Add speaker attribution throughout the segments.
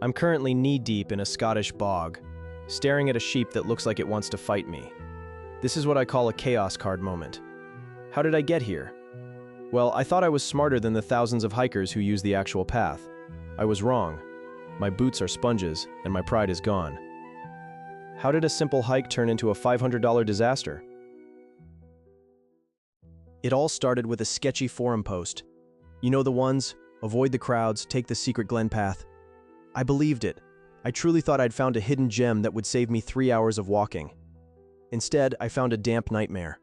Speaker 1: I'm currently knee-deep in a Scottish bog, staring at a sheep that looks like it wants to fight me. This is what I call a chaos card moment. How did I get here? Well, I thought I was smarter than the thousands of hikers who use the actual path. I was wrong. My boots are sponges, and my pride is gone. How did a simple hike turn into a $500 disaster? It all started with a sketchy forum post. You know the ones? Avoid the crowds, take the secret glen path. I believed it. I truly thought I'd found a hidden gem that would save me 3 hours of walking. Instead, I found a damp nightmare.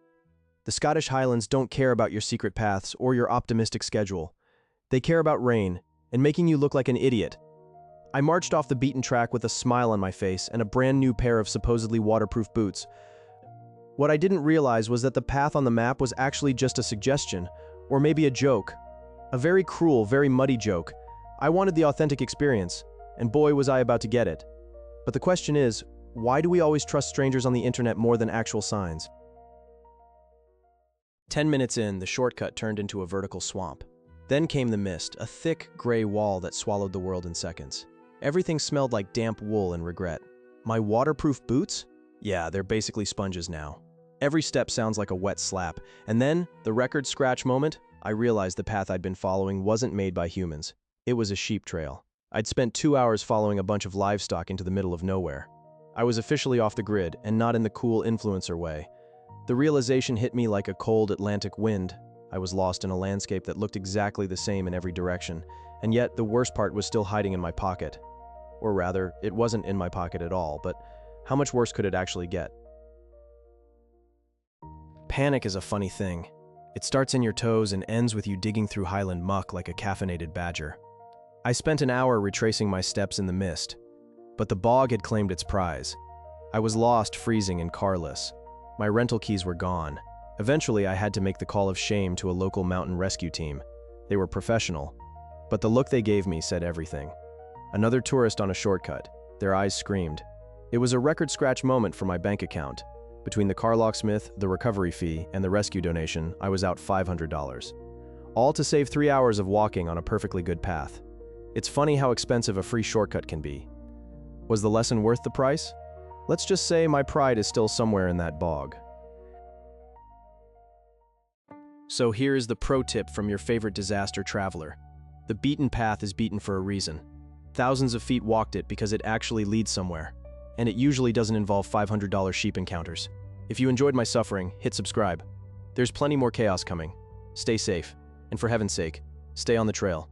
Speaker 1: The Scottish Highlands don't care about your secret paths or your optimistic schedule. They care about rain and making you look like an idiot. I marched off the beaten track with a smile on my face and a brand new pair of supposedly waterproof boots. What I didn't realize was that the path on the map was actually just a suggestion, or maybe a joke. A very cruel, very muddy joke. I wanted the authentic experience, and boy was I about to get it. But the question is, why do we always trust strangers on the internet more than actual signs? 10 minutes in, the shortcut turned into a vertical swamp. Then came the mist, a thick, gray wall that swallowed the world in seconds. Everything smelled like damp wool and regret. My waterproof boots? Yeah, they're basically sponges now. Every step sounds like a wet slap. And then, the record scratch moment, I realized the path I'd been following wasn't made by humans. It was a sheep trail. I'd spent 2 hours following a bunch of livestock into the middle of nowhere. I was officially off the grid, and not in the cool influencer way. The realization hit me like a cold Atlantic wind. I was lost in a landscape that looked exactly the same in every direction, and yet the worst part was still hiding in my pocket. Or rather, it wasn't in my pocket at all, but how much worse could it actually get? Panic is a funny thing. It starts in your toes and ends with you digging through Highland muck like a caffeinated badger. I spent an hour retracing my steps in the mist, but the bog had claimed its prize. I was lost, freezing, and carless. My rental keys were gone. Eventually, I had to make the call of shame to a local mountain rescue team. They were professional, but the look they gave me said everything. Another tourist on a shortcut. Their eyes screamed. It was a record-scratch moment for my bank account. Between the car locksmith, the recovery fee, and the rescue donation, I was out $500. All to save 3 hours of walking on a perfectly good path. It's funny how expensive a free shortcut can be. Was the lesson worth the price? Let's just say my pride is still somewhere in that bog. So here is the pro tip from your favorite disaster traveler. The beaten path is beaten for a reason. Thousands of feet walked it because it actually leads somewhere. And it usually doesn't involve $500 sheep encounters. If you enjoyed my suffering, hit subscribe. There's plenty more chaos coming. Stay safe. And for heaven's sake, stay on the trail.